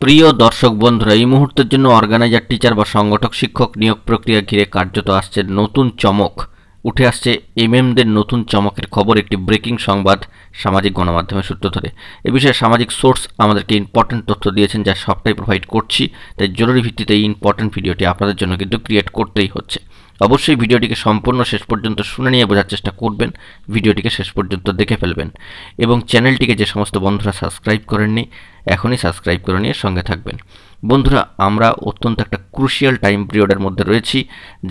প্রিয় দর্শক বন্ধুরা, এই মুহূর্তের জন্য অর্গানাইজার টিচার বা সংগঠক শিক্ষক নিয়োগ প্রক্রিয়া ঘিরে কার্যত আসছে নতুন চমক। উঠে আসছে এমএমদের নতুন চমকের খবর, একটি ব্রেকিং সংবাদ সামাজিক গণমাধ্যমের সূত্র ধরে। এ বিষয়ে সামাজিক সোর্স আমাদেরকে ইম্পর্টেন্ট তথ্য দিয়েছেন, যা সবটাই প্রোভাইড করছি। তাই জরুরি ভিত্তিতে এই ইম্পর্টেন্ট ভিডিওটি আপনাদের জন্য কিন্তু ক্রিয়েট করতেই হচ্ছে। অবশ্যই ভিডিওটিকে সম্পূর্ণ শেষ পর্যন্ত শুনে নিয়ে বোঝার চেষ্টা করবেন, ভিডিওটিকে শেষ পর্যন্ত দেখে ফেলবেন এবং চ্যানেলটিকে যে সমস্ত বন্ধুরা সাবস্ক্রাইব করেননি এখনই সাবস্ক্রাইব করে নিয়ে সঙ্গে থাকবেন। বন্ধুরা, আমরা অত্যন্ত একটা ক্রুশিয়াল টাইম পিরিয়ডের মধ্যে রয়েছি,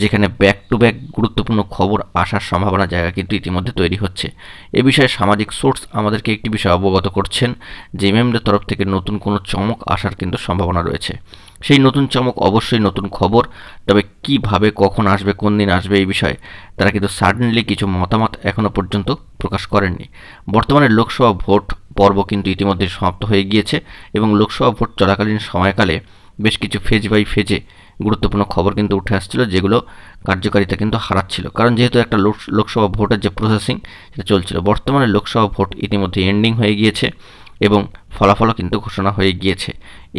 যেখানে ব্যাক টু ব্যাক গুরুত্বপূর্ণ খবর আসার সম্ভাবনা জায়গা কিন্তু ইতিমধ্যে তৈরি হচ্ছে। এ বিষয়ে সামাজিক সোর্স আমাদেরকে একটি বিষয় অবগত করছেন যে এমএমদের তরফ থেকে নতুন কোনো চমক আসার কিন্তু সম্ভাবনা রয়েছে। সেই নতুন চমক অবশ্যই নতুন খবর, তবে কিভাবে, কখন আসবে, কোন দিন আসবে এই বিষয়ে তারা কিন্তু সাডেনলি কিছু মতামত এখনও পর্যন্ত প্রকাশ করেননি। বর্তমানে লোকসভা ভোট পর্ব কিন্তু ইতিমধ্যে সমাপ্ত হয়ে গিয়েছে এবং লোকসভা ভোট চলাকালীন সময়কালে বেশ কিছু ফেজ বাই ফেজে গুরুত্বপূর্ণ খবর কিন্তু উঠে আসছিল, যেগুলো কার্যকারিতা কিন্তু হারাচ্ছিল, কারণ যেহেতু একটা লোকসভা ভোটের যে প্রসেসিং সেটা চলছিল। বর্তমানে লোকসভা ভোট ইতিমধ্যে এন্ডিং হয়ে গিয়েছে এবং ফলাফলও কিন্তু ঘোষণা হয়ে গিয়েছে।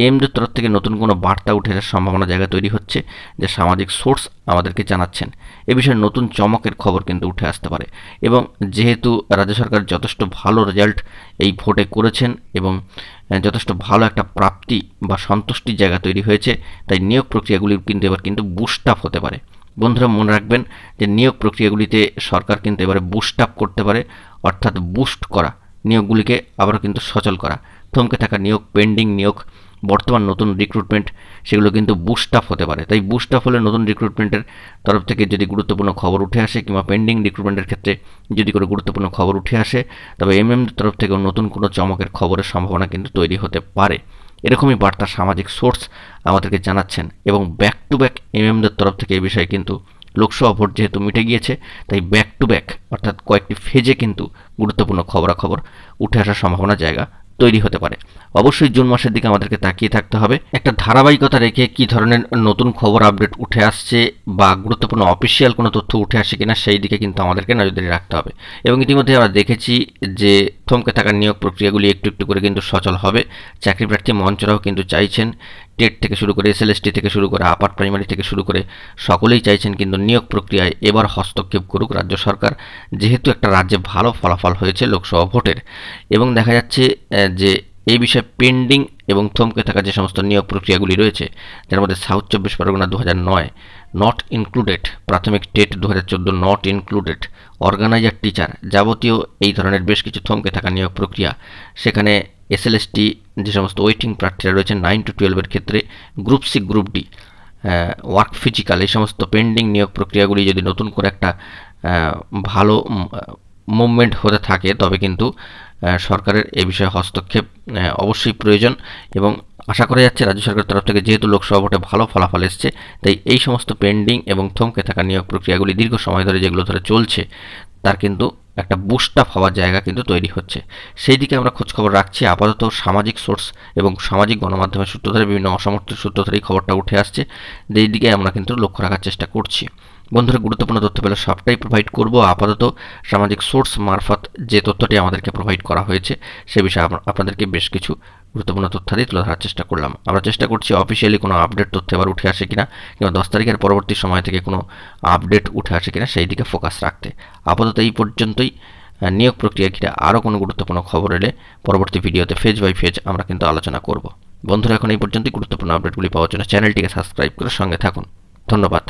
এমদের তরফ থেকে নতুন কোনো বার্তা উঠে আসার সম্ভাবনা জায়গা তৈরি হচ্ছে, যা সামাজিক সোর্স আমাদেরকে জানাচ্ছেন। এ বিষয়ে নতুন চমকের খবর কিন্তু উঠে আসতে পারে এবং যেহেতু রাজ্য সরকার যথেষ্ট ভালো রেজাল্ট এই ভোটে করেছেন এবং যথেষ্ট ভালো একটা প্রাপ্তি বা সন্তুষ্টির জায়গা তৈরি হয়েছে, তাই নিয়োগ প্রক্রিয়াগুলি কিন্তু এবার কিন্তু বুস্ট আপ হতে পারে। বন্ধুরা, মনে রাখবেন যে নিয়োগ প্রক্রিয়াগুলিতে সরকার কিন্তু এবারে বুস্ট আপ করতে পারে, অর্থাৎ বুস্ট করা, নিয়োগগুলিকে আবারও কিন্তু সচল করা। থমকে থাকা নিয়োগ, পেন্ডিং নিয়োগ, বর্তমান নতুন রিক্রুটমেন্ট, সেগুলো কিন্তু বুস্ট আপ হতে পারে। তাই বুস্ট আপ হলে নতুন রিক্রুটমেন্টের তরফ থেকে যদি গুরুত্বপূর্ণ খবর উঠে আসে কিংবা পেন্ডিং রিক্রুটমেন্টের ক্ষেত্রে যদি কোনো গুরুত্বপূর্ণ খবর উঠে আসে, তবে এমএমদের তরফ থেকেও নতুন কোনো চমকের খবরের সম্ভাবনা কিন্তু তৈরি হতে পারে। এরকমই বার্তা সামাজিক সোর্স আমাদেরকে জানাচ্ছেন এবং ব্যাক টু ব্যাক এমএমদের তরফ থেকে এই বিষয়ে কিন্তু লোকসভা ভোট যেহেতু মিটে গিয়েছে, তাই ব্যাক টু ব্যাক অর্থাৎ কয়েকটি ফেজে কিন্তু গুরুত্বপূর্ণ খবরাখবর উঠে আসার সম্ভাবনা জায়গা তৈরি হতে পারে। অবশ্যই জুন মাসের দিকে আমাদেরকে তাকিয়ে থাকতে হবে, একটা ধারাবাহিকতা রেখে কী ধরনের নতুন খবর আপডেট উঠে আসছে বা গুরুত্বপূর্ণ অফিসিয়াল কোনো তথ্য উঠে আসে কিনা সেই দিকে কিন্তু আমাদেরকে নজরদারি রাখতে হবে। এবং ইতিমধ্যে আমরা দেখেছি যে থমকে থাকা নিয়োগ প্রক্রিয়াগুলি একটু একটু করে কিন্তু সচল হবে। চাকরি প্রার্থী মঞ্চরাও কিন্তু চাইছেন, টেট থেকে শুরু করে এসএলএসটি থেকে শুরু করে আপার প্রাইমারি থেকে শুরু করে সকলেই চাইছেন কিন্তু নিয়োগ প্রক্রিয়ায় এবার হস্তক্ষেপ করুক রাজ্য সরকার, যেহেতু একটা রাজ্যে ভালো ফলাফল হয়েছে লোকসভা ভোটের। এবং দেখা যাচ্ছে যে এই বিষয়ে পেন্ডিং এবং থমকে থাকা যে সমস্ত নিয়োগ প্রক্রিয়াগুলি রয়েছে, যার মধ্যে সাউথ 24 পরগনা 2009 নট ইনক্লুডেড, প্রাথমিক TET 2014 not included, organiser teacher, যাবতীয় এই ধরনের বেশ কিছু থমকে থাকা নিয়োগ প্রক্রিয়া, সেখানে এসএলএসটি যে সমস্ত ওয়েটিং প্রার্থীরা রয়েছেন 9 to 12 ক্ষেত্রে, group C, group D, work physical, এই সমস্ত পেন্ডিং নিয়োগ প্রক্রিয়াগুলি যদি নতুন করে একটা ভালো মুভমেন্ট হতে থাকে, তবে কিন্তু সরকারের এই বিষয়ে হস্তক্ষেপ অবশ্যই প্রয়োজন। এবং আশা করা যাচ্ছে রাজ্য সরকারের তরফ থেকে, যেহেতু লোকসভা ভোটে ভালো ফলাফল এসছে, তাই এই সমস্ত পেন্ডিং এবং থমকে থাকা নিয়োগ প্রক্রিয়াগুলি দীর্ঘ সময় ধরে যেগুলো ধরে চলছে, তার কিন্তু একটা বুস্ট আপ হওয়ার জায়গা কিন্তু তৈরি হচ্ছে। সেই দিকে আমরা খোঁজখবর রাখছি। আপাতত সামাজিক সোর্স এবং সামাজিক গণমাধ্যমের সূত্র ধরে, বিভিন্ন অসমর্থিত সূত্র ধরে এই খবরটা উঠে আসছে, যেই দিকে আমরা কিন্তু লক্ষ্য রাখার চেষ্টা করছি। বন্ধুরা, গুরুত্বপূর্ণ তথ্য পেলে সবটাই প্রোভাইড করব। আপাতত সামাজিক সোর্স মারফত যে তথ্যটি আমাদেরকে প্রোভাইড করা হয়েছে সে বিষয়ে আপনাদেরকে বেশ কিছু গুরুত্বপূর্ণ তথ্যাদি তুলে ধরার চেষ্টা করলাম। আমরা চেষ্টা করছি অফিসিয়ালি কোনো আপডেট তথ্য এবার উঠে আসে কিনা, কিংবা 10 তারিখের পরবর্তী সময় থেকে কোনো আপডেট উঠে আসে কিনা সেই দিকে ফোকাস রাখতে। আপাতত এই পর্যন্তই। নিয়োগ প্রক্রিয়া ঘিরে আরও কোনো গুরুত্বপূর্ণ খবর এলে পরবর্তী ভিডিওতে ফেজ বাই ফেজ আমরা কিন্তু আলোচনা করব। বন্ধুরা, এখন এই পর্যন্তই। গুরুত্বপূর্ণ আপডেটগুলি পাওয়ার জন্য চ্যানেলটিকে সাবস্ক্রাইব করে সঙ্গে থাকুন। ধন্যবাদ।